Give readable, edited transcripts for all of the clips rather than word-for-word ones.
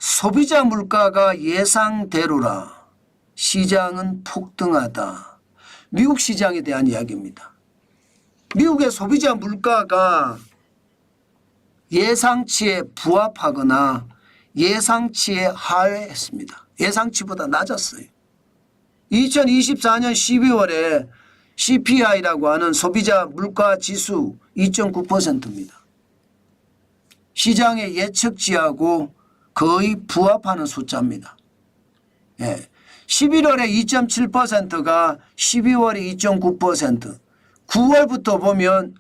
소비자 물가가 예상대로라. 시장은 폭등하다. 미국 시장에 대한 이야기입니다. 미국의 소비자 물가가 예상치에 부합하거나 예상치에 하회했습니다. 예상치보다 낮았어요. 2024년 12월에 CPI라고 하는 소비자 물가 지수 2.9%입니다. 시장의 예측치하고 거의 부합하는 숫자입니다. 11월에 2.7%가 12월에 2.9%, 9월부터 보면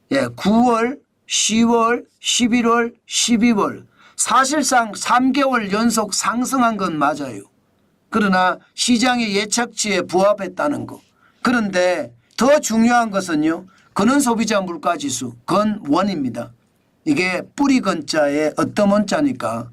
9월, 10월, 11월, 12월 사실상 3개월 연속 상승한 건 맞아요. 그러나 시장의 예측치에 부합했다는 거. 그런데 더 중요한 것은요. 근원소비자 물가지수, 근원입니다. 이게 뿌리 근자에 어떤 원자니까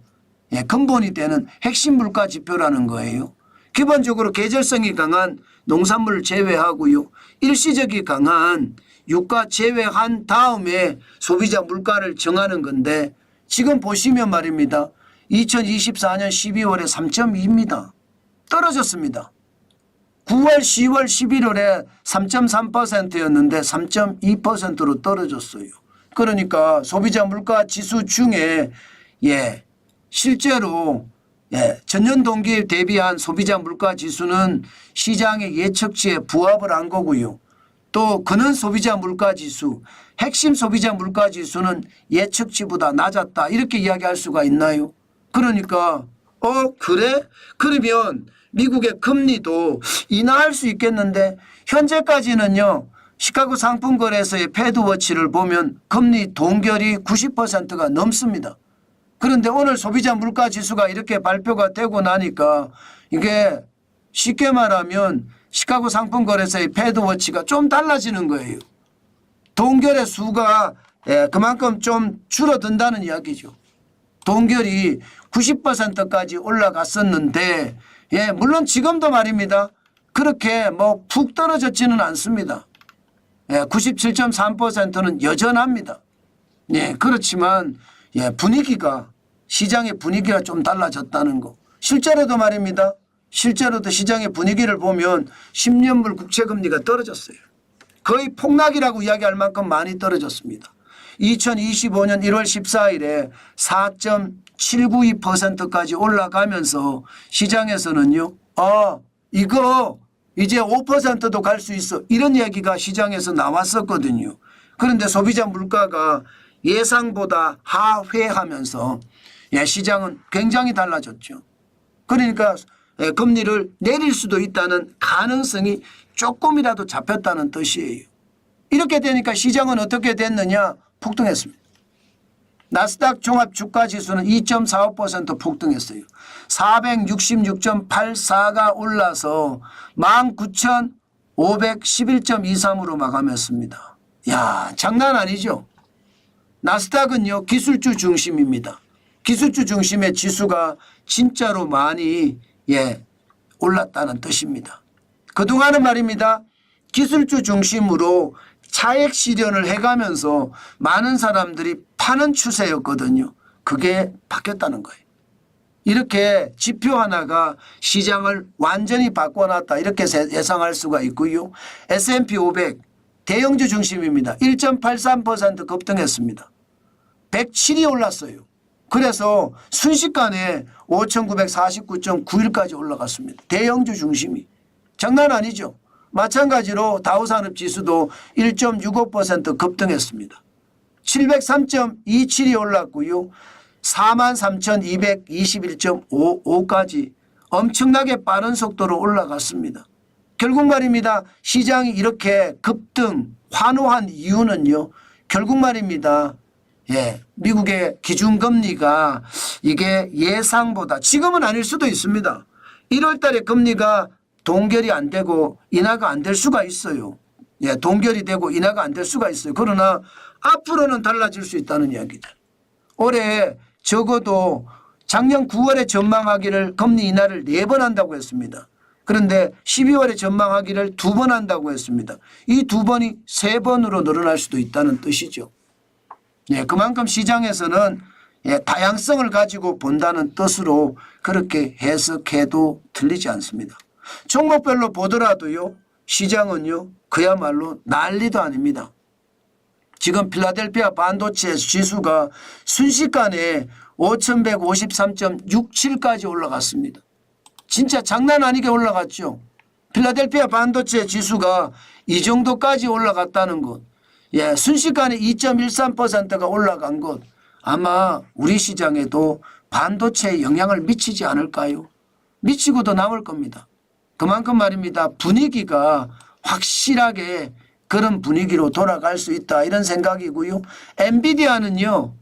근본이 되는 핵심 물가 지표라는 거예요. 기본적으로 계절성이 강한 농산물을 제외하고요. 일시적이 강한 유가 제외한 다음에 소비자 물가를 정하는 건데 지금 보시면 말입니다. 2024년 12월에 3.2입니다. 떨어졌습니다. 9월, 10월, 11월에 3.3%였는데 3.2%로 떨어졌어요. 그러니까 소비자 물가 지수 중에 실제로 전년 동기에 대비한 소비자 물가 지수는 시장의 예측치에 부합을 한 거고요. 또 근원 소비자 물가 지수, 핵심 소비자 물가 지수는 예측치보다 낮았다. 이렇게 이야기할 수가 있나요? 그러니까 그래? 그러면 미국의 금리도 인하할 수 있겠는데 현재까지는요. 시카고 상품거래소의 패드워치를 보면 금리 동결이 90%가 넘습니다. 그런데 오늘 소비자 물가 지수가 이렇게 발표가 되고 나니까 이게 쉽게 말하면 시카고 상품거래소의 패드워치가 좀 달라지는 거예요. 동결의 수가 그만큼 좀 줄어든다는 이야기죠. 동결이 90%까지 올라갔었는데 물론 지금도 말입니다. 그렇게 푹 떨어졌지는 않습니다. 97.3%는 여전합니다. 그렇지만 분위기가 시장의 분위기가 좀 달라졌다는 거. 실제로도 말입니다. 실제로도 시장의 분위기를 보면 10년물 국채금리가 떨어졌어요. 거의 폭락이라고 이야기할 만큼 많이 떨어졌습니다. 2025년 1월 14일에 4.792%까지 올라가면서 시장에서는요. 이거 이제 5%도 갈 수 있어. 이런 얘기가 시장에서 나왔었거든요. 그런데 소비자 물가가 예상보다 하회하면서 시장은 굉장히 달라졌죠. 그러니까 금리를 내릴 수도 있다는 가능성이 조금이라도 잡혔다는 뜻이에요. 이렇게 되니까 시장은 어떻게 됐느냐? 폭등했습니다. 나스닥 종합주가지수는 2.45% 폭등했어요. 466.84가 올라서 19,511.23으로 마감했습니다. 장난 아니죠. 나스닥은요 기술주 중심입니다. 기술주 중심의 지수가 진짜로 많이 올랐다는 뜻입니다. 그동안은 말입니다. 기술주 중심으로 차익 실현을 해가면서 많은 사람들이 파는 추세였거든요. 그게 바뀌었다는 거예요. 이렇게 지표 하나가 시장을 완전히 바꿔놨다 이렇게 예상할 수가 있고요. S&P 500 대형주 중심입니다. 1.83% 급등했습니다. 107이 올랐어요. 그래서 순식간에 5,949.91까지 올라갔습니다. 대형주 중심이. 장난 아니죠. 마찬가지로 다우산업지수도 1.65% 급등했습니다. 703.27이 올랐고요. 43,221.55까지 엄청나게 빠른 속도로 올라갔습니다. 결국 말입니다. 시장이 이렇게 급등 환호한 이유는요. 결국 말입니다. 미국의 기준금리가 이게 예상보다 지금은 아닐 수도 있습니다. 1월 달에 금리가 동결이 안 되고 인하가 안 될 수가 있어요. 동결이 되고 인하가 안 될 수가 있어요. 그러나 앞으로는 달라질 수 있다는 이야기다. 올해 적어도 작년 9월에 전망하기를 금리 인하를 4번 한다고 했습니다. 그런데 12월에 전망하기를 2번 한다고 했습니다. 이 2번이 3번으로 늘어날 수도 있다는 뜻이죠. 그만큼 시장에서는 다양성을 가지고 본다는 뜻으로 그렇게 해석해도 틀리지 않습니다. 종목별로 보더라도요. 시장은요. 그야말로 난리도 아닙니다. 지금 필라델피아 반도체 지수가 순식간에 5,153.67까지 올라갔습니다. 진짜 장난 아니게 올라갔죠. 필라델피아 반도체 지수가 이 정도까지 올라갔다는 것. 순식간에 2.13%가 올라간 것. 아마 우리 시장에도 반도체에 영향을 미치지 않을까요? 미치고도 남을 겁니다. 그만큼 말입니다. 분위기가 확실하게 그런 분위기로 돌아갈 수 있다 이런 생각이고요. 엔비디아는요.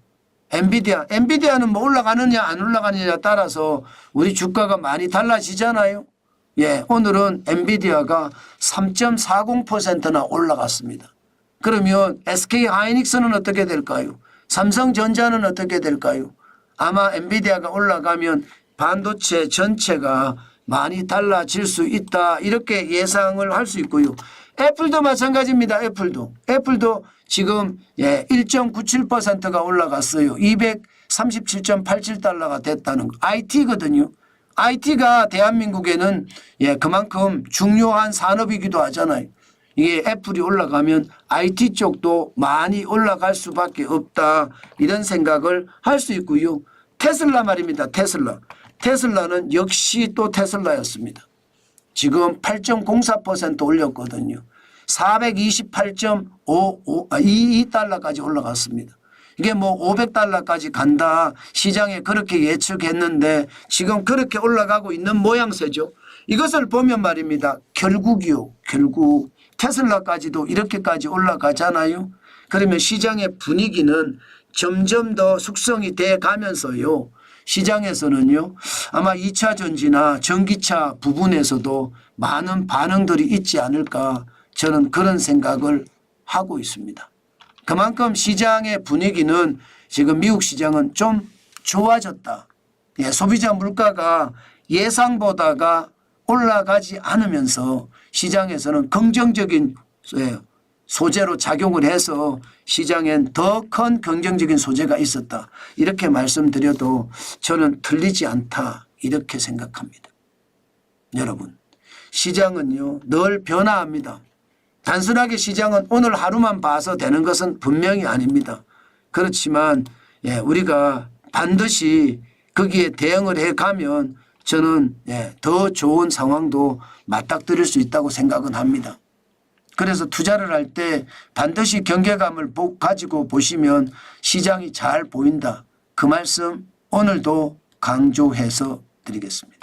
엔비디아는 뭐 올라가느냐 안 올라가느냐에 따라서 우리 주가가 많이 달라지잖아요. 오늘은 엔비디아가 3.40%나 올라갔습니다. 그러면 SK하이닉스는 어떻게 될까요? 삼성전자는 어떻게 될까요? 아마 엔비디아가 올라가면 반도체 전체가 많이 달라질 수 있다 이렇게 예상을 할 수 있고요. 애플도 마찬가지입니다. 애플도 지금 1.97%가 올라갔어요. 237.87달러가 됐다는 거. IT거든요. IT가 대한민국에는 그만큼 중요한 산업이기도 하잖아요. 이게 애플이 올라가면 IT 쪽도 많이 올라갈 수밖에 없다 이런 생각을 할 수 있고요. 테슬라 말입니다. 테슬라는 역시 또 테슬라였습니다. 지금 8.04% 올렸거든요. 428.22달러까지 올라갔습니다. 이게 뭐 500달러까지 간다 시장에 그렇게 예측했는데 지금 그렇게 올라가고 있는 모양새죠. 이것을 보면 말입니다. 결국 테슬라까지도 이렇게까지 올라가잖아요. 그러면 시장의 분위기는 점점 더 숙성이 돼 가면서요. 시장에서는요. 아마 2차 전지나 전기차 부분에서도 많은 반응들이 있지 않을까 저는 그런 생각을 하고 있습니다. 그만큼 시장의 분위기는 지금 미국 시장은 좀 좋아졌다. 소비자 물가가 예상보다가 올라가지 않으면서 시장에서는 긍정적인 소재로 작용을 해서 시장엔 더 큰 긍정적인 소재가 있었다. 이렇게 말씀드려도 저는 틀리지 않다. 이렇게 생각합니다. 여러분, 시장은요, 늘 변화합니다. 단순하게 시장은 오늘 하루만 봐서 되는 것은 분명히 아닙니다. 그렇지만 우리가 반드시 거기에 대응을 해가면 저는 더 좋은 상황도 맞닥뜨릴 수 있다고 생각은 합니다. 그래서 투자를 할 때 반드시 경계감을 가지고 보시면 시장이 잘 보인다. 그 말씀 오늘도 강조해서 드리겠습니다.